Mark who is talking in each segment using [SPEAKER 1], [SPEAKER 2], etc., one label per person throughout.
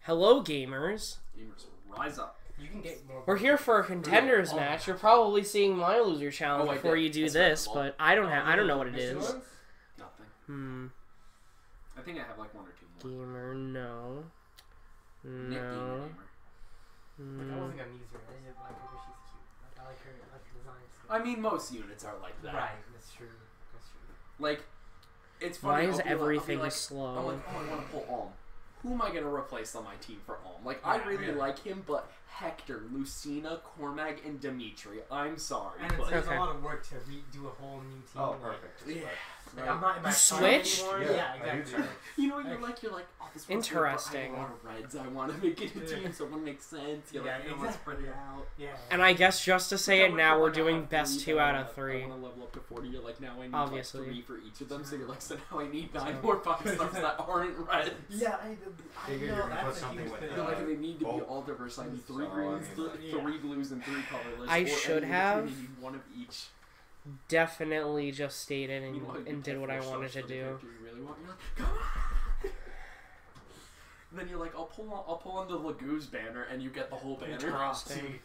[SPEAKER 1] Hello, gamers.
[SPEAKER 2] Gamers, rise up.
[SPEAKER 3] You can get more.
[SPEAKER 1] We're here for a contenders
[SPEAKER 3] Oh,
[SPEAKER 1] match. You're probably seeing my loser challenge
[SPEAKER 2] Oh, I
[SPEAKER 1] before
[SPEAKER 2] did.
[SPEAKER 1] you do
[SPEAKER 2] That's
[SPEAKER 1] this,
[SPEAKER 2] right.
[SPEAKER 1] but I don't know what it is.
[SPEAKER 2] Nothing. I think I have like one or two more.
[SPEAKER 1] Gamer, no.
[SPEAKER 2] Nick Gamer
[SPEAKER 1] No.
[SPEAKER 2] Gamer.
[SPEAKER 3] Like, I wasn't gonna use her. I just like her. She's cute. Like, I like her. I like the design.
[SPEAKER 2] I mean, most units are like that.
[SPEAKER 3] Right. That's true. That's true.
[SPEAKER 2] Like, it's
[SPEAKER 1] Why
[SPEAKER 2] funny.
[SPEAKER 1] is
[SPEAKER 2] I'll be
[SPEAKER 1] everything
[SPEAKER 2] like,
[SPEAKER 1] slow?
[SPEAKER 2] I'm like, oh, I want to pull Alm. Who am I gonna replace on my team for Alm? Like, I really like him, but Hector, Lucina, Cormag, and Dimitri. I'm sorry,
[SPEAKER 3] And
[SPEAKER 2] but
[SPEAKER 3] it's a lot of work to redo a whole new team.
[SPEAKER 4] Oh, perfect.
[SPEAKER 2] yeah.
[SPEAKER 3] Like, I'm not in my
[SPEAKER 1] You
[SPEAKER 3] prime
[SPEAKER 1] switched?
[SPEAKER 3] anymore.
[SPEAKER 4] Yeah,
[SPEAKER 3] Yeah, exactly.
[SPEAKER 2] You know, you're like, oh, this one's
[SPEAKER 1] Interesting.
[SPEAKER 2] good, but I want reds. I want to make it a team, so it wouldn't make sense. You're
[SPEAKER 3] Yeah,
[SPEAKER 2] like, you know, let's spread it
[SPEAKER 3] exactly.
[SPEAKER 2] out.
[SPEAKER 3] Yeah.
[SPEAKER 1] And I guess just to say
[SPEAKER 2] But
[SPEAKER 1] it
[SPEAKER 2] then
[SPEAKER 1] now,
[SPEAKER 2] when
[SPEAKER 1] we're
[SPEAKER 2] I
[SPEAKER 1] doing
[SPEAKER 2] have
[SPEAKER 1] best
[SPEAKER 2] three,
[SPEAKER 1] 2
[SPEAKER 2] then
[SPEAKER 1] out
[SPEAKER 2] I
[SPEAKER 1] of 3.
[SPEAKER 2] I want to level up to 40. You're like, now I need
[SPEAKER 1] Obviously.
[SPEAKER 2] like 3 for each of them. So you're like, so now I need 9 more 5-stars that aren't reds.
[SPEAKER 3] Yeah, I
[SPEAKER 4] Figured
[SPEAKER 3] know
[SPEAKER 4] you're gonna
[SPEAKER 3] that's
[SPEAKER 4] put
[SPEAKER 3] a
[SPEAKER 4] something
[SPEAKER 3] huge
[SPEAKER 4] with
[SPEAKER 3] thing.
[SPEAKER 2] You're like, they need to be
[SPEAKER 4] Oh.
[SPEAKER 2] all diverse. I need 3
[SPEAKER 4] So,
[SPEAKER 2] greens,
[SPEAKER 4] I mean,
[SPEAKER 2] 3 blues, and 3 colorless.
[SPEAKER 1] I
[SPEAKER 2] or
[SPEAKER 1] should
[SPEAKER 2] any
[SPEAKER 1] have.
[SPEAKER 2] between, you need 1 of each.
[SPEAKER 1] Definitely just stayed in
[SPEAKER 2] Meanwhile, you
[SPEAKER 1] and did
[SPEAKER 2] pull
[SPEAKER 1] what I
[SPEAKER 2] 4
[SPEAKER 1] wanted
[SPEAKER 2] stars
[SPEAKER 1] to
[SPEAKER 2] for the
[SPEAKER 1] do.
[SPEAKER 2] character you really want. You're like, come on. Then you're like, I'll pull on the Laguz banner, and you get the whole banner.
[SPEAKER 1] Interesting.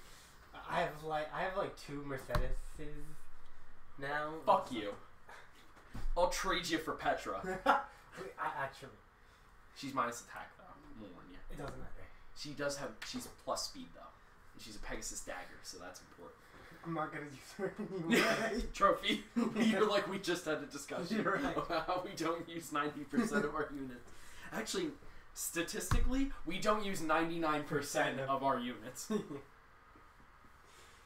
[SPEAKER 3] I have like 2 Mercedeses now.
[SPEAKER 2] Fuck you. I'll trade you for Petra.
[SPEAKER 3] Actually,
[SPEAKER 2] She's minus attack though. I'm gonna warn you.
[SPEAKER 3] it doesn't matter.
[SPEAKER 2] She's plus speed though. And she's a Pegasus dagger, so that's important.
[SPEAKER 3] I'm not gonna use her anymore.
[SPEAKER 2] Trophy. You're like, we just had a discussion
[SPEAKER 3] You're right.
[SPEAKER 2] about how we don't use 90% of our units. Actually, statistically, we don't use 99% of our units.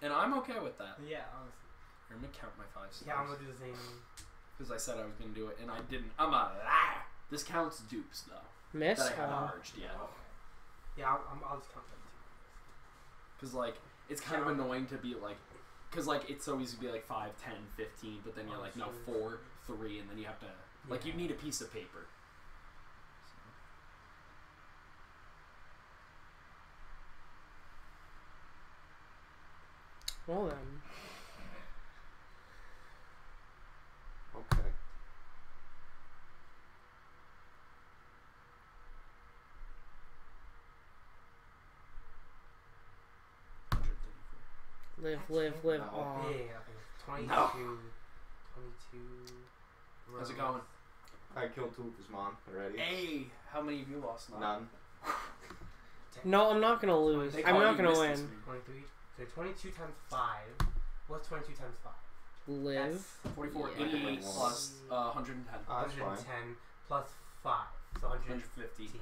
[SPEAKER 2] And I'm okay with that.
[SPEAKER 3] Yeah, honestly.
[SPEAKER 2] I'm gonna count my 5 stars.
[SPEAKER 3] Yeah, I'm gonna do the same.
[SPEAKER 2] Because I said I was gonna do it, and I didn't. I'm a liar. This counts dupes though.
[SPEAKER 1] Miss?
[SPEAKER 2] That I haven't
[SPEAKER 1] Aw.
[SPEAKER 2] merged yet.
[SPEAKER 3] Yeah, I'll just count them
[SPEAKER 2] Because, like, it's kind of annoying to be, like, because, like, it's so easy to be, like, 5, 10, 15, but then you're like, no, 4, 3, and then you have to, like, you need a piece of paper.
[SPEAKER 1] Well then.
[SPEAKER 4] Okay.
[SPEAKER 1] Live, live, live.
[SPEAKER 4] No.
[SPEAKER 1] Aw.
[SPEAKER 3] Yeah, okay. 22.
[SPEAKER 2] No.
[SPEAKER 3] 22.
[SPEAKER 2] How's it going?
[SPEAKER 4] I killed 2 of his mom already.
[SPEAKER 2] Hey, how many of you lost now?
[SPEAKER 4] None.
[SPEAKER 1] No, I'm not gonna lose.
[SPEAKER 2] They
[SPEAKER 1] I'm
[SPEAKER 2] call
[SPEAKER 1] not
[SPEAKER 2] you
[SPEAKER 1] gonna
[SPEAKER 2] Misty
[SPEAKER 1] win.
[SPEAKER 2] Sweet.
[SPEAKER 3] 23. So 22 times 5. What's 22 times 5?
[SPEAKER 1] Live.
[SPEAKER 2] 44,
[SPEAKER 1] Yeah.
[SPEAKER 2] 88 plus 110.
[SPEAKER 4] That's fine.
[SPEAKER 3] 110 plus 5. So 115.
[SPEAKER 2] 150.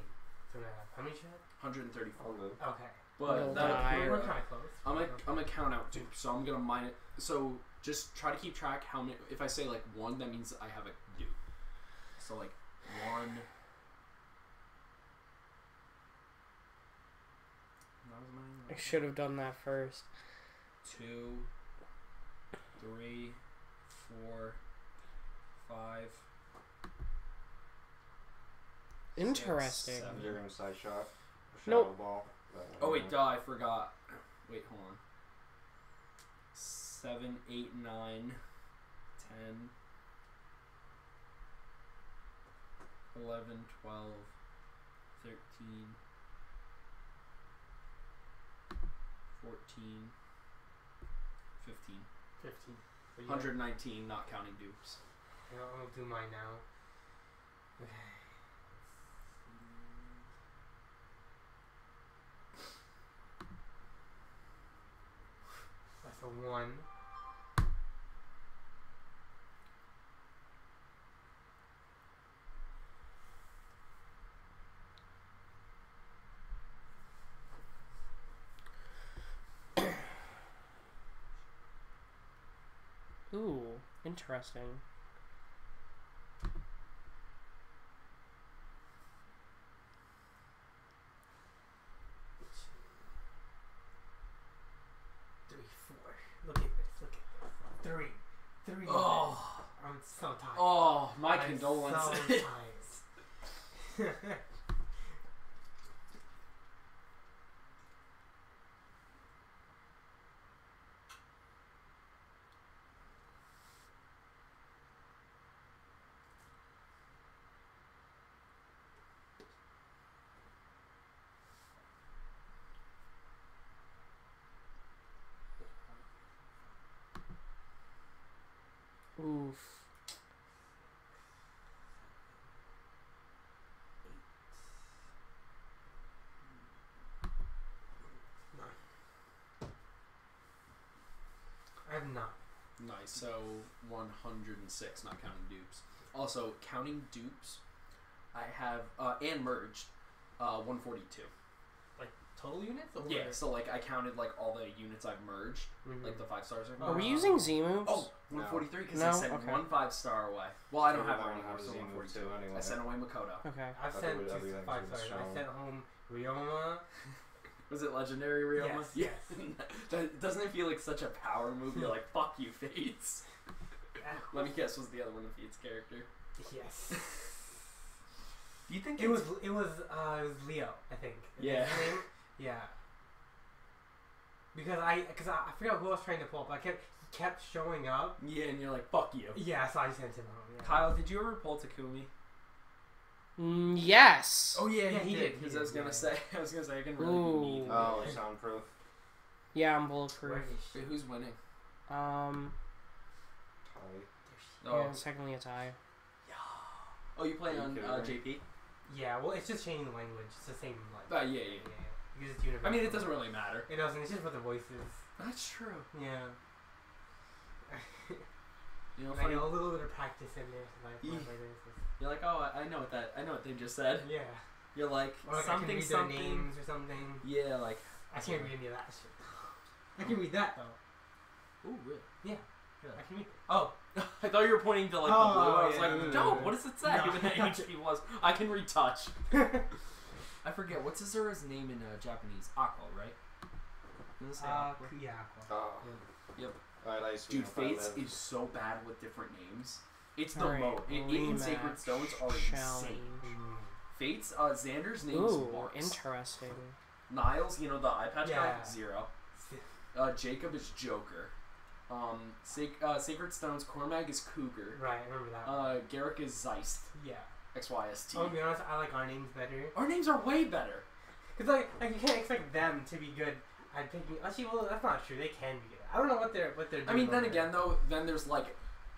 [SPEAKER 3] So now, how many should I
[SPEAKER 2] 134.
[SPEAKER 4] I'll live.
[SPEAKER 3] have? Okay.
[SPEAKER 2] But
[SPEAKER 1] You'll
[SPEAKER 2] that,
[SPEAKER 1] die.
[SPEAKER 3] We're kind of close.
[SPEAKER 2] I'm gonna count out 2, so I'm gonna mine it. So just try to keep track how many. If I say like 1, that means I have a dupe. So like 1. That was mine.
[SPEAKER 1] I should have done that first.
[SPEAKER 2] 2, 3, 4, 5.
[SPEAKER 1] Interesting.
[SPEAKER 2] 6, 7.
[SPEAKER 4] You're gonna side shot.
[SPEAKER 1] Nope.
[SPEAKER 4] Shadow ball.
[SPEAKER 2] Oh wait, duh, I forgot. Wait, hold on. 7, 8, 9, 10, 11, 12, 13, 14, 15.
[SPEAKER 3] 15. But
[SPEAKER 2] 119, not counting dupes.
[SPEAKER 3] I'll do mine now. Okay. That's a 1.
[SPEAKER 1] Ooh, interesting.
[SPEAKER 3] Look at this. Look at this. 3. 3.
[SPEAKER 2] Oh,
[SPEAKER 3] I'm so tired.
[SPEAKER 2] oh, my
[SPEAKER 3] I'm
[SPEAKER 2] condolences.
[SPEAKER 3] So tired.
[SPEAKER 2] Nice. So 106, not counting dupes. Also, counting dupes, I have and merged 142.
[SPEAKER 3] Like total units? Or
[SPEAKER 2] Yeah. So like I counted like all the units I've merged, like the 5 stars.
[SPEAKER 1] Are we using Z moves?
[SPEAKER 2] Oh, 143 because
[SPEAKER 1] No?
[SPEAKER 2] I sent
[SPEAKER 1] Okay.
[SPEAKER 2] 1 5-star away. Well, I don't have
[SPEAKER 4] I
[SPEAKER 2] one
[SPEAKER 4] don't
[SPEAKER 2] anymore,
[SPEAKER 4] have
[SPEAKER 2] so
[SPEAKER 4] Z move
[SPEAKER 2] 142.
[SPEAKER 4] too anyway.
[SPEAKER 2] I sent away Makoto.
[SPEAKER 1] Okay.
[SPEAKER 3] I've
[SPEAKER 4] I
[SPEAKER 3] sent
[SPEAKER 4] thought
[SPEAKER 3] two
[SPEAKER 4] everything
[SPEAKER 3] 5
[SPEAKER 4] was
[SPEAKER 3] stars. I
[SPEAKER 4] shown.
[SPEAKER 3] sent home Ryoma.
[SPEAKER 2] Was it legendary Ryoma?
[SPEAKER 3] Yes, yes.
[SPEAKER 2] Doesn't it feel like such a power move? You're like, fuck you, Fates. Let me guess, was the other one a Fates character?
[SPEAKER 3] Yes.
[SPEAKER 2] Do you think
[SPEAKER 3] It was Leo, I think.
[SPEAKER 2] Yeah.
[SPEAKER 3] His name? Yeah. Because I forgot who I was trying to pull up. He kept showing up.
[SPEAKER 2] Yeah, and you're like, fuck you.
[SPEAKER 3] Yeah, so I sent him home. Yeah.
[SPEAKER 2] Kyle, did you ever pull Takumi?
[SPEAKER 1] Yes.
[SPEAKER 2] Oh yeah,
[SPEAKER 3] Yeah,
[SPEAKER 2] he
[SPEAKER 3] he
[SPEAKER 2] did.
[SPEAKER 3] did,
[SPEAKER 2] Because
[SPEAKER 3] he
[SPEAKER 2] I was
[SPEAKER 3] did,
[SPEAKER 2] gonna
[SPEAKER 3] yeah.
[SPEAKER 2] say, I can really
[SPEAKER 1] Ooh.
[SPEAKER 2] be mean.
[SPEAKER 4] Oh, soundproof.
[SPEAKER 1] Yeah, I'm bulletproof.
[SPEAKER 2] Wait, who's winning?
[SPEAKER 4] Tie.
[SPEAKER 2] Oh,
[SPEAKER 1] Yeah, secondly a tie.
[SPEAKER 2] oh, you play on
[SPEAKER 4] Are you
[SPEAKER 2] JP?
[SPEAKER 3] Yeah, well, it's just changing the language. It's the same, like.
[SPEAKER 2] Yeah.
[SPEAKER 3] Because it's universal.
[SPEAKER 2] I mean, it doesn't really matter.
[SPEAKER 3] It doesn't. It's just for the voices.
[SPEAKER 2] That's true.
[SPEAKER 3] Yeah.
[SPEAKER 2] You know,
[SPEAKER 3] Like
[SPEAKER 2] funny.
[SPEAKER 3] a little bit of practice in there. Like,
[SPEAKER 2] Yeah.
[SPEAKER 3] like this.
[SPEAKER 2] You're like, oh, I know what they just said.
[SPEAKER 3] Yeah.
[SPEAKER 2] You're like,
[SPEAKER 3] Or like
[SPEAKER 2] something,
[SPEAKER 3] I can read
[SPEAKER 2] something.
[SPEAKER 3] their names or something.
[SPEAKER 2] Yeah, like.
[SPEAKER 3] I can't read any of that shit. I can read that though.
[SPEAKER 2] Ooh, really?
[SPEAKER 3] Yeah, I can read. Oh,
[SPEAKER 2] I thought you were pointing to like the
[SPEAKER 3] Oh,
[SPEAKER 2] blue. I was
[SPEAKER 3] yeah,
[SPEAKER 2] like,
[SPEAKER 3] yeah,
[SPEAKER 2] dope.
[SPEAKER 3] yeah.
[SPEAKER 2] What does it say?
[SPEAKER 3] No.
[SPEAKER 2] Even that HP was. I can read touch. I forget what's Azura's name in Japanese. Aqua, right? Doesn't it say Aqua?
[SPEAKER 3] yeah, Aqua.
[SPEAKER 4] Oh.
[SPEAKER 2] Yep.
[SPEAKER 4] Alright, I see
[SPEAKER 2] Dude,
[SPEAKER 4] if I
[SPEAKER 2] Fates
[SPEAKER 4] live.
[SPEAKER 2] is so bad with different names. It's the
[SPEAKER 1] Alright,
[SPEAKER 2] mode. In Sacred
[SPEAKER 1] rematch
[SPEAKER 2] Stones are
[SPEAKER 1] challenge.
[SPEAKER 2] insane. Fates, Xander's name's
[SPEAKER 1] Ooh,
[SPEAKER 2] Marks.
[SPEAKER 1] interesting.
[SPEAKER 2] Niles, you know the eye patch guy,
[SPEAKER 3] Yeah.
[SPEAKER 2] 0. Jacob is Joker. Sacred Stones, Cormag is Cougar.
[SPEAKER 3] Right, I remember that. One.
[SPEAKER 2] Garrick is Zeist.
[SPEAKER 3] Yeah.
[SPEAKER 2] XYST.
[SPEAKER 3] I'll be honest, I like our names better.
[SPEAKER 2] Our names are way better.
[SPEAKER 3] Cause like you can't expect them to be good at picking. Actually, well, that's not true. They can be good. I don't know what they're doing.
[SPEAKER 2] I mean, then
[SPEAKER 3] over
[SPEAKER 2] again, though, then there's like,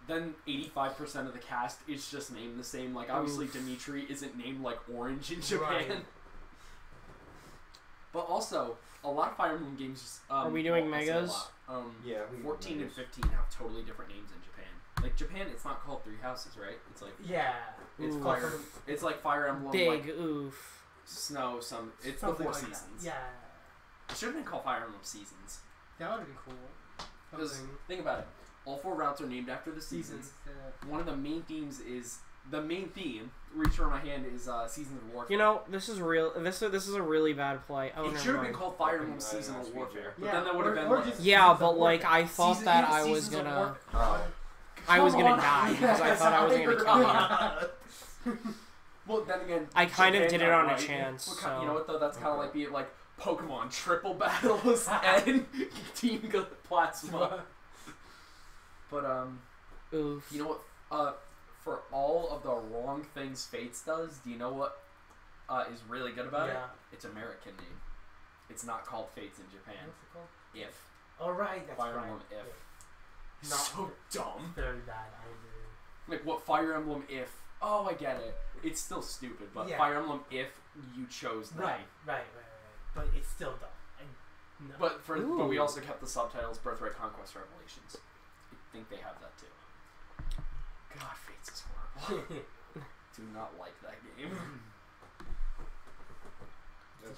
[SPEAKER 2] then 85% of the cast is just named the same. Like, obviously,
[SPEAKER 1] Oof.
[SPEAKER 2] Dimitri isn't named like Orange in Japan.
[SPEAKER 3] Right.
[SPEAKER 2] But also, a lot of Fire Emblem games just.
[SPEAKER 1] Are we doing
[SPEAKER 2] well, I say a
[SPEAKER 1] megas?
[SPEAKER 2] lot.
[SPEAKER 4] Yeah, we
[SPEAKER 2] 14 and
[SPEAKER 4] megas.
[SPEAKER 2] 15 have totally different names in Japan. Like, Japan, it's not called Three Houses, right? It's like.
[SPEAKER 3] Yeah.
[SPEAKER 2] It's
[SPEAKER 1] Ooh.
[SPEAKER 2] Fire. It's like Fire Emblem.
[SPEAKER 1] Big
[SPEAKER 2] Like,
[SPEAKER 1] oof.
[SPEAKER 2] Snow, it's the
[SPEAKER 3] Something
[SPEAKER 2] Four
[SPEAKER 3] like that.
[SPEAKER 2] Seasons.
[SPEAKER 3] Yeah.
[SPEAKER 2] It should have been called Fire Emblem Seasons.
[SPEAKER 3] That would have been cool.
[SPEAKER 2] Because,
[SPEAKER 3] Something.
[SPEAKER 2] think about it. All 4 routes are named after the seasons. One of the main themes is the main theme. Reach for my hand is Seasons of Warfare.
[SPEAKER 1] You know, this is real. This is a really bad play. Oh,
[SPEAKER 2] it
[SPEAKER 1] never
[SPEAKER 2] should have been
[SPEAKER 1] mind.
[SPEAKER 2] called Fire Emblem
[SPEAKER 4] I think
[SPEAKER 2] Seasonal
[SPEAKER 4] that's
[SPEAKER 2] Warfare, but
[SPEAKER 3] Yeah,
[SPEAKER 2] then that would have been
[SPEAKER 3] or
[SPEAKER 2] like,
[SPEAKER 3] just-
[SPEAKER 1] Yeah,
[SPEAKER 3] Seasons
[SPEAKER 1] but
[SPEAKER 3] of
[SPEAKER 1] like
[SPEAKER 3] Warfare.
[SPEAKER 1] I thought
[SPEAKER 2] Season-
[SPEAKER 1] that
[SPEAKER 2] yeah,
[SPEAKER 1] I was
[SPEAKER 2] Seasons of
[SPEAKER 1] gonna.
[SPEAKER 2] Warfare.
[SPEAKER 4] Oh.
[SPEAKER 1] I was
[SPEAKER 2] Come
[SPEAKER 1] gonna
[SPEAKER 2] on.
[SPEAKER 1] die because I
[SPEAKER 2] Yes,
[SPEAKER 1] thought I was gonna kill you.
[SPEAKER 2] Well, then again,
[SPEAKER 1] I kind of
[SPEAKER 2] Japan
[SPEAKER 1] did it
[SPEAKER 2] got
[SPEAKER 1] on a
[SPEAKER 2] right.
[SPEAKER 1] chance,
[SPEAKER 2] Well,
[SPEAKER 1] so-
[SPEAKER 2] you know what though? That's kind of
[SPEAKER 4] Okay.
[SPEAKER 2] like being like Pokemon triple battles and Team Plasma. But
[SPEAKER 1] Oof.
[SPEAKER 2] you know what? For all of the wrong things Fates does, do you know what is really good about it?
[SPEAKER 3] Yeah.
[SPEAKER 2] It's American name. It's not called Fates in Japan.
[SPEAKER 3] What's it called?
[SPEAKER 2] If.
[SPEAKER 3] Oh right, that's
[SPEAKER 2] Fire
[SPEAKER 3] right.
[SPEAKER 2] Emblem If.
[SPEAKER 3] Yeah. Not
[SPEAKER 2] So dumb.
[SPEAKER 3] very bad either.
[SPEAKER 2] Like what Fire Emblem If? Oh, I get it. It's still stupid, but
[SPEAKER 3] Yeah.
[SPEAKER 2] Fire Emblem If you chose that.
[SPEAKER 3] Right. But it's still dumb. No.
[SPEAKER 2] But we
[SPEAKER 1] Ooh.
[SPEAKER 2] also kept the subtitles Birthright Conquest Revelations. I think they have that too. God, Fates is horrible. Do not like that game.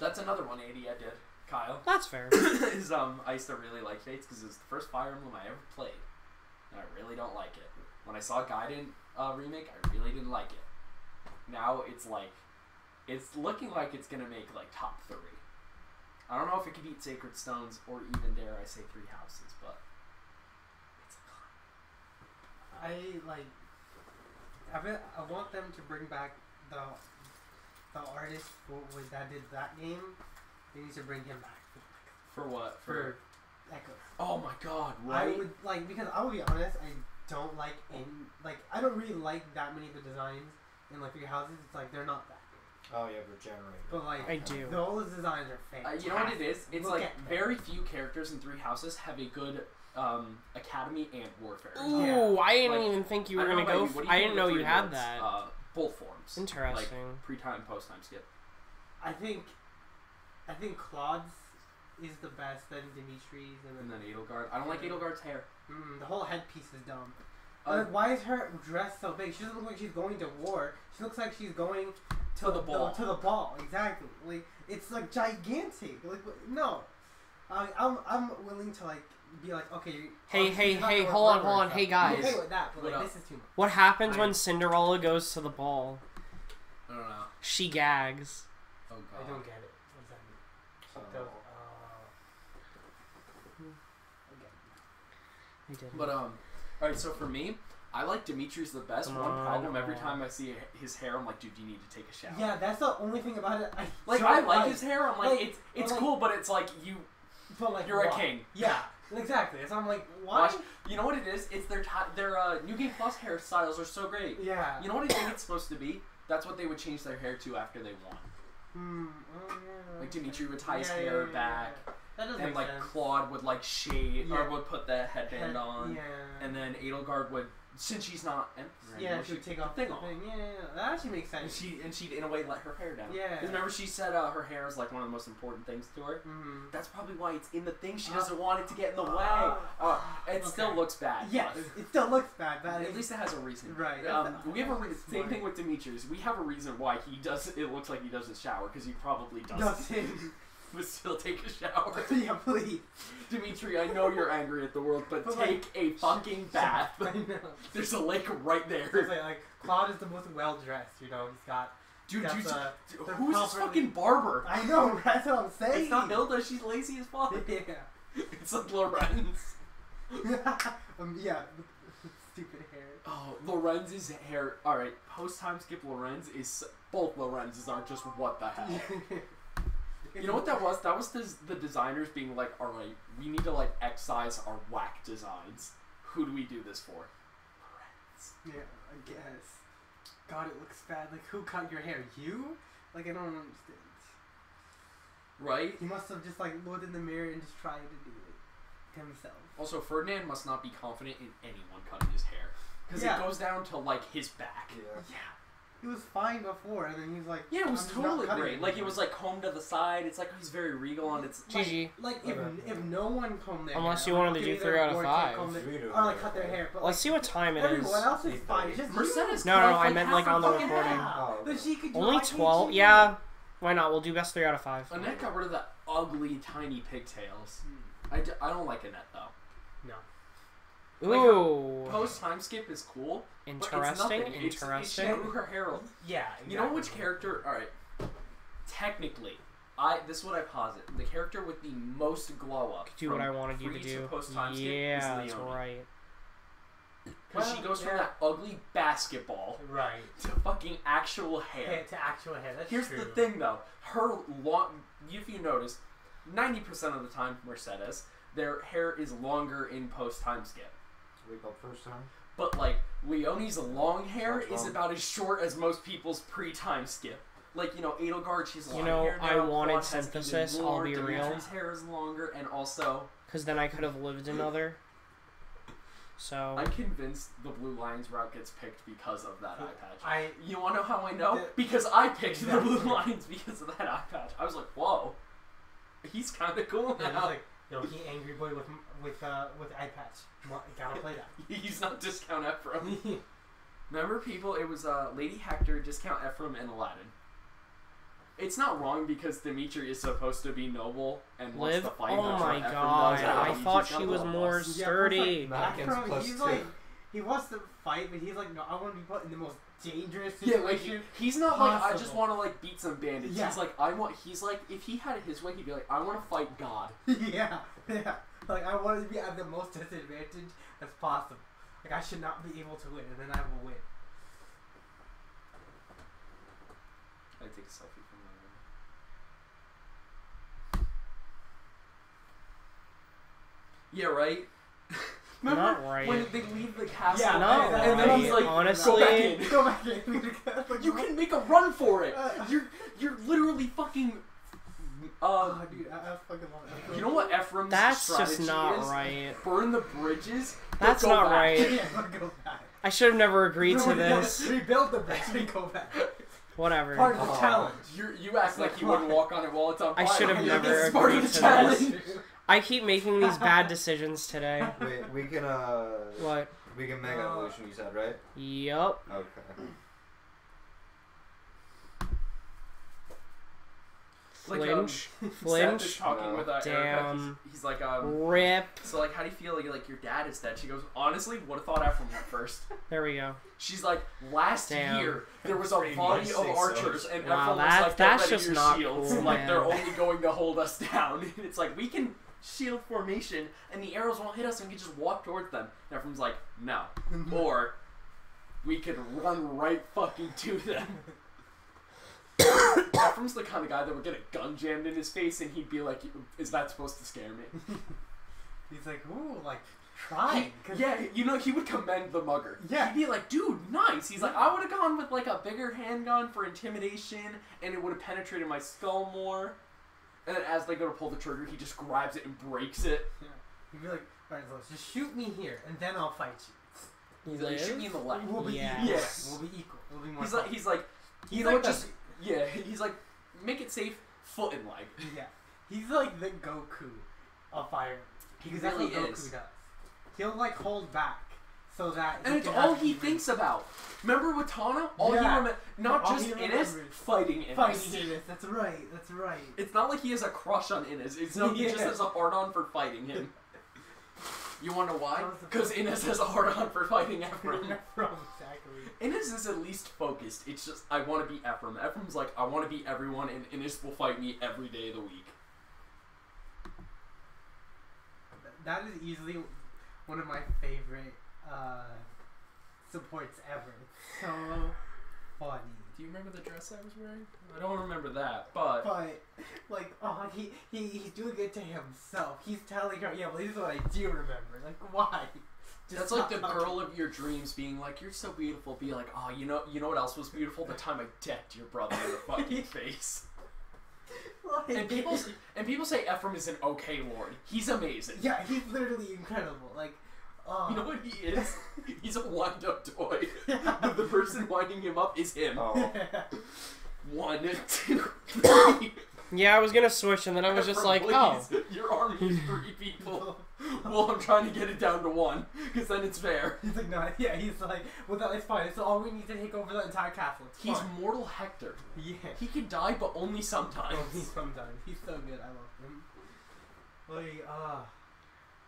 [SPEAKER 2] That's another 180 I did. Kyle.
[SPEAKER 1] That's fair.
[SPEAKER 2] is I used to really like Fates because it was the first Fire Emblem I ever played, and I really don't like it. When I saw Gaiden remake, I really didn't like it. Now it's looking like it's gonna make like top 3. I don't know if it could beat Sacred Stones or even dare I say Three Houses, but it's
[SPEAKER 3] I want them to bring back the artist that did that game. They need to bring him back
[SPEAKER 2] for what?
[SPEAKER 3] for Echoes.
[SPEAKER 2] Oh my God!
[SPEAKER 3] I
[SPEAKER 2] Right?
[SPEAKER 3] would because I will be honest, I don't like I don't really like that many of the designs in like Three Houses. It's like they're not that good.
[SPEAKER 4] Oh yeah, regenerated.
[SPEAKER 3] But like
[SPEAKER 1] I do.
[SPEAKER 3] all the designs are fake.
[SPEAKER 2] You know what it is? It's
[SPEAKER 3] Look
[SPEAKER 2] like
[SPEAKER 3] at them.
[SPEAKER 2] very few characters in Three Houses have a good academy and warfare.
[SPEAKER 1] Ooh,
[SPEAKER 3] Yeah.
[SPEAKER 1] I didn't
[SPEAKER 2] Like,
[SPEAKER 1] even think you
[SPEAKER 2] I
[SPEAKER 1] were
[SPEAKER 2] don't
[SPEAKER 1] gonna
[SPEAKER 2] know
[SPEAKER 1] go.
[SPEAKER 2] about you, what do
[SPEAKER 1] I
[SPEAKER 2] think
[SPEAKER 1] didn't
[SPEAKER 2] of
[SPEAKER 1] know
[SPEAKER 2] the
[SPEAKER 1] you
[SPEAKER 2] three
[SPEAKER 1] had
[SPEAKER 2] worlds?
[SPEAKER 1] that.
[SPEAKER 2] Both forms.
[SPEAKER 1] Interesting.
[SPEAKER 2] Like pre-time, post-time skip.
[SPEAKER 3] I think Claude's is the best. Then Dimitri's,
[SPEAKER 2] And then Edelgard. I don't like Edelgard's hair.
[SPEAKER 3] The whole headpiece is dumb.
[SPEAKER 2] Uh,
[SPEAKER 3] Like, why is her dress so big? She doesn't look like she's going to war. She looks like she's going
[SPEAKER 2] To the ball.
[SPEAKER 3] To the ball, exactly. Like it's like gigantic. Like no, I'm willing to like be like okay.
[SPEAKER 1] Hey,
[SPEAKER 3] obviously
[SPEAKER 1] hey,
[SPEAKER 3] you're not
[SPEAKER 1] hey,
[SPEAKER 3] gonna
[SPEAKER 1] hold on,
[SPEAKER 3] rubber
[SPEAKER 1] hold
[SPEAKER 3] and
[SPEAKER 1] on. Hey,
[SPEAKER 3] stuff. I'm
[SPEAKER 1] guys.
[SPEAKER 3] okay with that, but
[SPEAKER 2] What
[SPEAKER 3] like
[SPEAKER 2] up?
[SPEAKER 3] this is too much.
[SPEAKER 1] What happens
[SPEAKER 2] I-
[SPEAKER 1] when Cinderella goes to the ball?
[SPEAKER 2] I don't know.
[SPEAKER 1] She gags.
[SPEAKER 2] Oh god.
[SPEAKER 3] I don't get it. What does that mean?
[SPEAKER 4] So,
[SPEAKER 3] Those,
[SPEAKER 1] I did.
[SPEAKER 2] But alright, so for me, I like Dimitri's the best.
[SPEAKER 1] Come
[SPEAKER 2] One
[SPEAKER 1] on,
[SPEAKER 2] problem every
[SPEAKER 1] oh.
[SPEAKER 2] time I see his hair, I'm like, dude, you need to take a shower.
[SPEAKER 3] yeah, that's the only thing about it.
[SPEAKER 2] I like his hair. I'm like,
[SPEAKER 3] like-
[SPEAKER 2] it's
[SPEAKER 3] like-
[SPEAKER 2] cool, but it's like you
[SPEAKER 3] But like,
[SPEAKER 2] you're a
[SPEAKER 3] why?
[SPEAKER 2] king.
[SPEAKER 3] Yeah, exactly. So I'm like, why?
[SPEAKER 2] Watch. You know what it is? It's their New Game Plus hairstyles are so great.
[SPEAKER 3] Yeah.
[SPEAKER 2] You know what I think it's supposed to be? That's what they would change their hair to after they won.
[SPEAKER 3] Oh, yeah.
[SPEAKER 2] Like Dimitri would tie his
[SPEAKER 3] Yeah,
[SPEAKER 2] hair
[SPEAKER 3] yeah,
[SPEAKER 2] back,
[SPEAKER 3] yeah. That does
[SPEAKER 2] and
[SPEAKER 3] make
[SPEAKER 2] like
[SPEAKER 3] sense.
[SPEAKER 2] Claude would like shade or
[SPEAKER 3] Yeah.
[SPEAKER 2] would put the headband on,
[SPEAKER 3] Yeah.
[SPEAKER 2] and then Edelgard would, since she's not emperor
[SPEAKER 3] Yeah,
[SPEAKER 2] anymore,
[SPEAKER 3] she would take
[SPEAKER 2] the
[SPEAKER 3] off
[SPEAKER 2] thing
[SPEAKER 3] the
[SPEAKER 2] off.
[SPEAKER 3] thing. Yeah, that actually makes
[SPEAKER 2] And
[SPEAKER 3] sense.
[SPEAKER 2] she'd in a way let her hair down.
[SPEAKER 3] Yeah.
[SPEAKER 2] Because remember she said her hair is like one of the most important things to her.
[SPEAKER 3] Mm.
[SPEAKER 2] That's probably why it's in the thing. She
[SPEAKER 3] Uh,
[SPEAKER 2] doesn't want it to get in the way. It still
[SPEAKER 3] Okay.
[SPEAKER 2] looks bad.
[SPEAKER 3] Yes,
[SPEAKER 2] but
[SPEAKER 3] it still looks bad, but
[SPEAKER 2] at least it has a reason.
[SPEAKER 3] Right.
[SPEAKER 2] We have a
[SPEAKER 3] That's
[SPEAKER 2] same
[SPEAKER 3] smart.
[SPEAKER 2] thing with Demetrius. We have a reason why he does. It looks like he doesn't shower because he probably doesn't.
[SPEAKER 3] Doesn't.
[SPEAKER 2] But still take a shower.
[SPEAKER 3] Yeah, please.
[SPEAKER 2] Dimitri, I know you're angry at the world, but
[SPEAKER 3] But,
[SPEAKER 2] take a fucking bath.
[SPEAKER 3] I know.
[SPEAKER 2] There's a lake right
[SPEAKER 3] So it's
[SPEAKER 2] there.
[SPEAKER 3] like Claude is the most well dressed. You know, he's got.
[SPEAKER 2] Dude,
[SPEAKER 3] That's,
[SPEAKER 2] who's this
[SPEAKER 3] properly-
[SPEAKER 2] fucking barber?
[SPEAKER 3] I know. Right? That's what I'm saying.
[SPEAKER 2] It's not Hilda. She's lazy as fuck.
[SPEAKER 3] Yeah.
[SPEAKER 2] It's like Lorenz.
[SPEAKER 3] Yeah. Stupid hair.
[SPEAKER 2] Oh, Lorenz's hair. Alright, post time skip Lorenz is. Both Lorenz's are just what the hell. You know what that was? That was the designers being like, alright, we need to like excise our whack designs. Who do we do this for? Lorenz.
[SPEAKER 3] Yeah, I guess. God, it looks bad. Like, who cut your hair? You? Like, I don't understand.
[SPEAKER 2] Right?
[SPEAKER 3] He must have just like looked in the mirror and just tried to do it himself.
[SPEAKER 2] Also, Ferdinand must not be confident in anyone cutting his hair. Because
[SPEAKER 3] Yeah.
[SPEAKER 2] it goes down to like his back.
[SPEAKER 4] yeah.
[SPEAKER 3] Yeah. He was fine before, and then he's like,
[SPEAKER 2] Yeah, it was
[SPEAKER 3] I'm just not
[SPEAKER 2] totally
[SPEAKER 3] cutting
[SPEAKER 2] great.
[SPEAKER 3] it
[SPEAKER 2] Like, it
[SPEAKER 3] anymore.
[SPEAKER 2] was like combed to the side. It's like he's very regal on its.
[SPEAKER 1] GG.
[SPEAKER 3] Like if no one combed their
[SPEAKER 1] Unless
[SPEAKER 3] hair,
[SPEAKER 1] you wanted
[SPEAKER 3] like,
[SPEAKER 1] to do
[SPEAKER 3] either
[SPEAKER 1] 3 out of
[SPEAKER 3] or
[SPEAKER 1] 5.
[SPEAKER 3] comb their-
[SPEAKER 4] We do
[SPEAKER 3] or like
[SPEAKER 4] it.
[SPEAKER 3] cut their hair, but
[SPEAKER 1] Let's see what time it is.
[SPEAKER 3] everyone else is fine. It's just
[SPEAKER 2] Mercedes
[SPEAKER 1] No,
[SPEAKER 2] cut
[SPEAKER 1] no,
[SPEAKER 2] off,
[SPEAKER 1] I meant,
[SPEAKER 2] half
[SPEAKER 1] like,
[SPEAKER 2] her
[SPEAKER 1] on the
[SPEAKER 2] fucking
[SPEAKER 1] recording.
[SPEAKER 2] hair.
[SPEAKER 4] Oh.
[SPEAKER 3] But she could do
[SPEAKER 1] Only
[SPEAKER 3] like
[SPEAKER 1] 12?
[SPEAKER 3] HG.
[SPEAKER 1] Yeah. Why not? We'll do best 3 out of 5.
[SPEAKER 2] Annette got rid of the ugly, tiny pigtails.
[SPEAKER 3] Hmm.
[SPEAKER 2] I don't like Annette, though.
[SPEAKER 3] No.
[SPEAKER 2] Like
[SPEAKER 1] Ooh.
[SPEAKER 2] Post time skip is cool. But it's
[SPEAKER 1] Interesting.
[SPEAKER 2] nothing. It's, she
[SPEAKER 1] Interesting.
[SPEAKER 2] grew her hair.
[SPEAKER 3] Yeah.
[SPEAKER 2] You know which character? All right. Technically, this is what I posit. The character with the most glow up.
[SPEAKER 1] Do what I wanted you to do.
[SPEAKER 2] Post time skip
[SPEAKER 1] Yeah,
[SPEAKER 2] is
[SPEAKER 1] that's
[SPEAKER 2] Leonie.
[SPEAKER 1] right.
[SPEAKER 2] Because she
[SPEAKER 3] Well,
[SPEAKER 2] goes from
[SPEAKER 3] yeah.
[SPEAKER 2] that ugly basketball
[SPEAKER 3] Right.
[SPEAKER 2] to fucking actual hair.
[SPEAKER 3] Hair to actual hair. That's
[SPEAKER 2] Here's
[SPEAKER 3] true.
[SPEAKER 2] the thing, though. Her long. If you notice, 90% of the time, Mercedes, their hair is longer in post time skip.
[SPEAKER 4] Wake up first time.
[SPEAKER 2] But like Leonie's long hair
[SPEAKER 4] Sounds
[SPEAKER 2] is
[SPEAKER 4] wrong.
[SPEAKER 2] about as short as most people's pre-time skip. Like, you know, Edelgard, she's long
[SPEAKER 1] You know,
[SPEAKER 2] hair now.
[SPEAKER 1] I wanted
[SPEAKER 2] Claude has even
[SPEAKER 1] synthesis, I'll
[SPEAKER 2] more.
[SPEAKER 1] be real.
[SPEAKER 2] Dimitri's hair is longer, and also
[SPEAKER 1] Because then I could have lived another. So.
[SPEAKER 2] I'm convinced the Blue Lions route gets picked because of that eye patch.
[SPEAKER 3] I
[SPEAKER 2] You want to know how I know?
[SPEAKER 3] The-
[SPEAKER 2] Because I picked the Blue
[SPEAKER 3] Exactly.
[SPEAKER 2] Lions because of that eye patch. I was like, whoa, he's kind of cool
[SPEAKER 3] yeah, it's
[SPEAKER 2] now.
[SPEAKER 3] like, yo, he angry boy with eye patch. Gotta play that.
[SPEAKER 2] He's not discount Ephraim. Remember, people? It was Lady Hector, discount Ephraim, and Aladdin. It's not wrong because Dimitri is supposed to be noble and wants
[SPEAKER 1] Liv?
[SPEAKER 2] to fight.
[SPEAKER 1] Oh
[SPEAKER 2] that's
[SPEAKER 1] my
[SPEAKER 2] what Ephraim
[SPEAKER 1] god.
[SPEAKER 2] does.
[SPEAKER 1] I
[SPEAKER 2] He
[SPEAKER 1] thought
[SPEAKER 2] just got
[SPEAKER 1] she was
[SPEAKER 2] little
[SPEAKER 1] more
[SPEAKER 2] boss.
[SPEAKER 1] sturdy.
[SPEAKER 4] Malkin's
[SPEAKER 3] Afro,
[SPEAKER 4] plus
[SPEAKER 3] he's
[SPEAKER 4] 2.
[SPEAKER 3] like, he wants to fight, but he's like, no, I want to be put in the most dangerous
[SPEAKER 2] Yeah, like
[SPEAKER 3] situation.
[SPEAKER 2] he's not like I just
[SPEAKER 3] possible.
[SPEAKER 2] want to like beat some bandits.
[SPEAKER 3] Yeah.
[SPEAKER 2] He's like I want. He's like if he had it his way, he'd be like I want to fight God.
[SPEAKER 3] yeah. Like I want to be at the most disadvantage as possible. Like I should not be able to win, and then I will win.
[SPEAKER 2] I take a selfie from that. Yeah, right. Remember
[SPEAKER 1] Not right.
[SPEAKER 2] when they leave the castle?
[SPEAKER 3] Yeah,
[SPEAKER 1] No,
[SPEAKER 2] and then he's like,
[SPEAKER 1] honestly,
[SPEAKER 2] go back in.
[SPEAKER 3] Go back in. Like,
[SPEAKER 2] You can make a run for it.
[SPEAKER 3] Uh,
[SPEAKER 2] You're literally fucking.
[SPEAKER 3] Oh, dude, I fucking love it.
[SPEAKER 2] You know what Ephraim's
[SPEAKER 1] That's
[SPEAKER 2] strategy
[SPEAKER 1] just not
[SPEAKER 2] is?
[SPEAKER 1] right.
[SPEAKER 2] Burn the bridges. but
[SPEAKER 1] That's
[SPEAKER 2] go
[SPEAKER 1] not
[SPEAKER 2] back.
[SPEAKER 1] right.
[SPEAKER 3] Yeah, but go back.
[SPEAKER 1] I should have never agreed to
[SPEAKER 3] No,
[SPEAKER 1] this.
[SPEAKER 3] Rebuild the bridge and go back.
[SPEAKER 1] Whatever.
[SPEAKER 3] Part of the
[SPEAKER 4] Oh.
[SPEAKER 3] challenge.
[SPEAKER 2] You act like you wouldn't walk on it while it's on fire.
[SPEAKER 1] I should have
[SPEAKER 2] You're like,
[SPEAKER 1] never
[SPEAKER 2] this is part of
[SPEAKER 1] agreed
[SPEAKER 2] the
[SPEAKER 1] to
[SPEAKER 2] challenge.
[SPEAKER 1] this. I keep making these bad decisions today.
[SPEAKER 4] Wait, we can
[SPEAKER 1] What?
[SPEAKER 4] we can Mega Evolution. You said right?
[SPEAKER 1] Yup.
[SPEAKER 4] Okay.
[SPEAKER 1] Flinch.
[SPEAKER 2] Seth is
[SPEAKER 1] Flinch.
[SPEAKER 2] talking with Erica.
[SPEAKER 1] Damn.
[SPEAKER 2] He's like,
[SPEAKER 1] Rip.
[SPEAKER 2] so like, how do you feel like your dad is dead? She goes, honestly, would have thought Ephraim went first.
[SPEAKER 1] There we go.
[SPEAKER 2] She's like, last
[SPEAKER 1] Damn.
[SPEAKER 2] year there was a
[SPEAKER 4] Pretty
[SPEAKER 2] body
[SPEAKER 4] much
[SPEAKER 2] of
[SPEAKER 4] say so.
[SPEAKER 2] archers, and
[SPEAKER 1] Wow,
[SPEAKER 2] Ephraim was
[SPEAKER 1] that's-
[SPEAKER 2] like,
[SPEAKER 1] that's
[SPEAKER 2] get ready
[SPEAKER 1] just
[SPEAKER 2] your
[SPEAKER 1] not
[SPEAKER 2] shields.
[SPEAKER 1] cool,
[SPEAKER 2] Like they're
[SPEAKER 1] man.
[SPEAKER 2] only going to hold us down. And it's like we can shield formation, and the arrows won't hit us, and we can just walk towards them. And Ephraim's like, no, or we could run right fucking to them. Ephraim's the kind of guy that would get a gun jammed in his face, and he'd be like, "Is that supposed to scare me?"
[SPEAKER 3] He's like, ooh, like, try.
[SPEAKER 2] Yeah, you know, he would commend the mugger.
[SPEAKER 3] Yeah.
[SPEAKER 2] He'd be like, dude, nice. He's like, I would have gone with like a bigger handgun for intimidation, and it would have penetrated my skull more. And then as they go to pull the trigger, he just grabs it and breaks it.
[SPEAKER 3] He'd be like, alright, so just shoot me here, and then I'll fight you.
[SPEAKER 2] He's like, shoot me in the leg.
[SPEAKER 3] We'll be
[SPEAKER 1] Yeah.
[SPEAKER 3] equal.
[SPEAKER 2] Yes.
[SPEAKER 3] We'll be equal. We'll be more
[SPEAKER 2] He's like, you
[SPEAKER 3] He's
[SPEAKER 2] know
[SPEAKER 3] like
[SPEAKER 2] what, just, yeah, he's like, make it safe, foot and leg.
[SPEAKER 3] Yeah. He's like the Goku of fire.
[SPEAKER 2] He
[SPEAKER 3] Because that's
[SPEAKER 2] really
[SPEAKER 3] what Goku
[SPEAKER 2] is.
[SPEAKER 3] does. He'll like hold back so that
[SPEAKER 2] And
[SPEAKER 3] he
[SPEAKER 2] it's
[SPEAKER 3] can
[SPEAKER 2] all
[SPEAKER 3] actually
[SPEAKER 2] he thinks about. Remember with Tana? All he
[SPEAKER 3] Yeah.
[SPEAKER 2] remembers, not
[SPEAKER 3] All
[SPEAKER 2] just
[SPEAKER 3] he
[SPEAKER 2] Innes,
[SPEAKER 3] remembers.
[SPEAKER 2] fighting Innes.
[SPEAKER 3] fighting Innes. That's right. That's right.
[SPEAKER 2] It's not like he has a crush on Innes. It's no, he just
[SPEAKER 3] Yeah.
[SPEAKER 2] has a hard-on for fighting him. You wanna know why?
[SPEAKER 3] That was the
[SPEAKER 2] Because Innes has a hard-on for fighting Ephraim.
[SPEAKER 3] From exactly.
[SPEAKER 2] Innes is at least focused. It's just, I want to beat Ephraim. Ephraim's like, I want to beat everyone, and Innes will fight me every day of the week.
[SPEAKER 3] That is easily one of my favorite supports ever. So funny.
[SPEAKER 2] Do you remember the dress I was wearing? I don't remember that, but...
[SPEAKER 3] But like, oh, he's doing it to himself. He's telling her, yeah, well, this is what I do remember. Like, why? Just
[SPEAKER 2] That's like
[SPEAKER 3] stop
[SPEAKER 2] the
[SPEAKER 3] talking.
[SPEAKER 2] girl of your dreams being like, you're so beautiful. Be like, oh, you know what else was beautiful? The time I decked your brother in the fucking face.
[SPEAKER 3] Like,
[SPEAKER 2] And people say Ephraim is an okay lord. He's amazing.
[SPEAKER 3] yeah, he's literally incredible. Like,
[SPEAKER 2] You know what he is? He's a wind-up toy. The person winding him up is him.
[SPEAKER 4] Oh.
[SPEAKER 2] 1, 2, 3.
[SPEAKER 1] Yeah, I was gonna switch, and then I was just like,
[SPEAKER 2] Please,
[SPEAKER 1] oh.
[SPEAKER 2] your army is 3 people. Well, I'm trying to get it down to 1, because then it's fair.
[SPEAKER 3] He's like, no, yeah, he's like, well, that, it's fine. It's all we need to take over the entire castle. It's
[SPEAKER 2] He's
[SPEAKER 3] fine.
[SPEAKER 2] mortal Hector.
[SPEAKER 3] Yeah.
[SPEAKER 2] He can die, but only sometimes.
[SPEAKER 3] Only sometimes. He's so good. I love him. Like,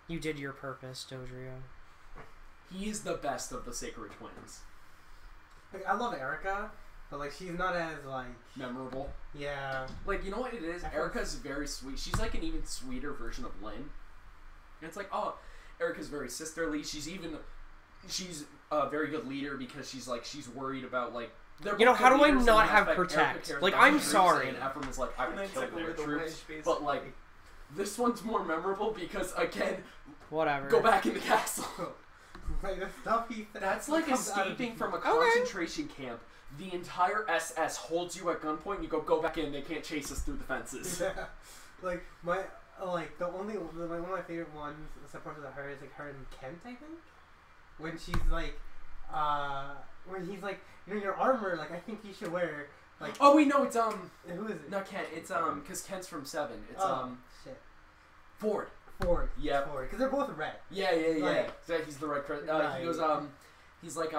[SPEAKER 1] You did your purpose, Dodrio.
[SPEAKER 2] He is the best of the Sacred Twins.
[SPEAKER 3] like, I love Erica, but like, she's not as like,
[SPEAKER 2] Memorable.
[SPEAKER 3] yeah.
[SPEAKER 2] Like, you know what it is?
[SPEAKER 3] I feel-
[SPEAKER 2] Erica's very sweet. She's like an even sweeter version of Lynn. And it's like, oh, Erica's very sisterly. She's a very good leader because she's worried about like. they're
[SPEAKER 1] You know,
[SPEAKER 2] both
[SPEAKER 1] how
[SPEAKER 2] good
[SPEAKER 1] do I
[SPEAKER 2] leaders in
[SPEAKER 1] not
[SPEAKER 2] that
[SPEAKER 1] have
[SPEAKER 2] aspect. Erica
[SPEAKER 1] protect?
[SPEAKER 2] cares
[SPEAKER 1] Like,
[SPEAKER 2] about
[SPEAKER 1] I'm
[SPEAKER 2] the troops,
[SPEAKER 1] sorry.
[SPEAKER 2] And Ephraim is like, I
[SPEAKER 4] And
[SPEAKER 2] would
[SPEAKER 4] then
[SPEAKER 2] kill
[SPEAKER 4] take
[SPEAKER 2] their
[SPEAKER 4] away the
[SPEAKER 2] troops.
[SPEAKER 4] wedge,
[SPEAKER 2] But like, this one's more memorable because again,
[SPEAKER 1] Whatever.
[SPEAKER 2] go back in the castle.
[SPEAKER 3] Like the stuff he said.
[SPEAKER 2] That's like
[SPEAKER 3] comes out of
[SPEAKER 2] escaping
[SPEAKER 3] his-
[SPEAKER 2] from a
[SPEAKER 1] Okay.
[SPEAKER 2] concentration camp. The entire SS holds you at gunpoint. You go back in. They can't chase us through the fences.
[SPEAKER 3] Yeah. Like my the only one of my favorite ones supports of her is like her and Kent, I think. When she's like when he's like, you know, your armor, like I think you should wear like
[SPEAKER 2] Oh wait, no, it's
[SPEAKER 3] who is it?
[SPEAKER 2] not Kent. It's because Kent's from 7. It's
[SPEAKER 3] Shit.
[SPEAKER 2] Ford.
[SPEAKER 3] Ford.
[SPEAKER 2] Yeah.
[SPEAKER 3] Ford. Because they're both red.
[SPEAKER 2] Yeah.
[SPEAKER 3] Right.
[SPEAKER 2] Yeah, he's the right. He
[SPEAKER 3] Right.
[SPEAKER 2] goes he's like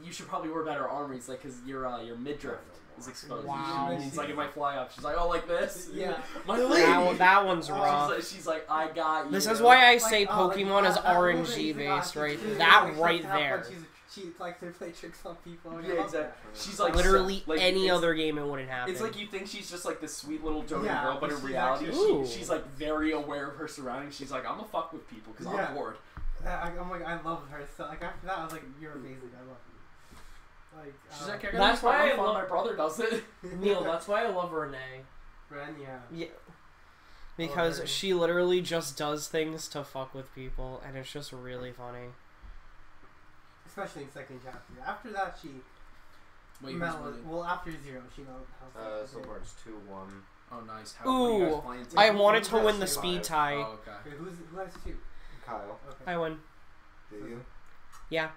[SPEAKER 2] you should probably wear better armor. He's like, cause your midriff is exposed.
[SPEAKER 1] Wow.
[SPEAKER 2] And he's like, it might fly up. She's like, oh, like this.
[SPEAKER 3] Yeah.
[SPEAKER 2] My lady.
[SPEAKER 1] That one's
[SPEAKER 3] Oh,
[SPEAKER 1] rough.
[SPEAKER 2] She's like, I got you.
[SPEAKER 1] This is why I
[SPEAKER 3] Like,
[SPEAKER 1] say
[SPEAKER 3] like,
[SPEAKER 1] Pokemon is
[SPEAKER 3] that moment,
[SPEAKER 1] RNG
[SPEAKER 3] he's like,
[SPEAKER 1] based,
[SPEAKER 3] she-
[SPEAKER 1] right?
[SPEAKER 3] she's
[SPEAKER 1] That
[SPEAKER 3] like,
[SPEAKER 1] right
[SPEAKER 3] she's have fun,
[SPEAKER 1] there.
[SPEAKER 3] She likes to play tricks on people. and I
[SPEAKER 2] Yeah,
[SPEAKER 3] love
[SPEAKER 2] exactly.
[SPEAKER 3] that.
[SPEAKER 2] She's like
[SPEAKER 1] Literally
[SPEAKER 2] like,
[SPEAKER 1] any
[SPEAKER 2] it's-
[SPEAKER 1] other game it wouldn't happen.
[SPEAKER 2] It's like you think she's just like this sweet little doting
[SPEAKER 3] Yeah,
[SPEAKER 2] girl, but in
[SPEAKER 3] she's
[SPEAKER 2] reality,
[SPEAKER 3] actually-
[SPEAKER 1] Ooh.
[SPEAKER 2] she's like very aware of her surroundings. She's like, I'm gonna fuck with people because
[SPEAKER 3] Yeah.
[SPEAKER 2] I'm bored.
[SPEAKER 3] I'm like, I love her. So like after that, I was like, you're amazing. I love you. Like
[SPEAKER 2] She's like, I gotta
[SPEAKER 1] That's
[SPEAKER 2] use my
[SPEAKER 1] why I
[SPEAKER 2] own phone,
[SPEAKER 1] love-
[SPEAKER 2] my brother does it.
[SPEAKER 1] Neil, that's why I love Renee.
[SPEAKER 3] Ren, yeah.
[SPEAKER 1] Yeah. Because
[SPEAKER 3] Or-
[SPEAKER 1] she literally just does things to fuck with people, and it's just really funny.
[SPEAKER 3] Especially in second chapter. After that, she
[SPEAKER 2] Wait, who's
[SPEAKER 3] mellowed.
[SPEAKER 2] winning?
[SPEAKER 3] Well, after Zero, she mellowed.
[SPEAKER 4] So far it's 2-1.
[SPEAKER 2] Oh, nice. How what are you guys
[SPEAKER 1] Ooh,
[SPEAKER 2] playing?
[SPEAKER 1] I
[SPEAKER 3] Who-
[SPEAKER 1] wanted
[SPEAKER 3] who
[SPEAKER 1] to
[SPEAKER 3] has
[SPEAKER 1] win the
[SPEAKER 3] two?
[SPEAKER 1] speed
[SPEAKER 2] Oh,
[SPEAKER 1] tie.
[SPEAKER 2] okay.
[SPEAKER 3] Wait, who has two?
[SPEAKER 4] Kyle,
[SPEAKER 3] Okay.
[SPEAKER 1] I won.
[SPEAKER 4] do you?
[SPEAKER 1] Yeah.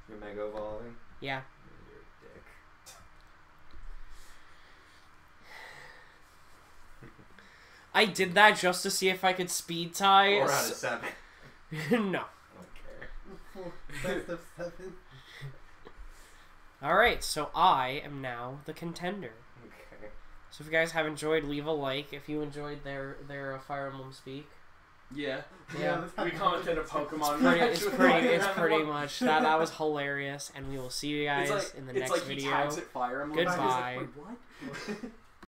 [SPEAKER 4] You're Mega Evolving?
[SPEAKER 1] Yeah.
[SPEAKER 4] You're a dick.
[SPEAKER 1] I did that just to see if I could speed tie.
[SPEAKER 4] 4 out of 7.
[SPEAKER 1] No.
[SPEAKER 4] I don't care.
[SPEAKER 3] Best of 7.
[SPEAKER 1] Alright, so I am now the contender.
[SPEAKER 4] Okay.
[SPEAKER 1] So if you guys have enjoyed, leave a like. If you enjoyed their Fire Emblem Speak.
[SPEAKER 2] Yeah.
[SPEAKER 1] Yeah.
[SPEAKER 2] We commented a Pokemon.
[SPEAKER 1] It's pretty much that was hilarious, and we will see you guys in the next
[SPEAKER 2] It's like
[SPEAKER 1] video.
[SPEAKER 2] he tags it Fire Emblem.
[SPEAKER 1] Goodbye.
[SPEAKER 2] He's like, wait, what?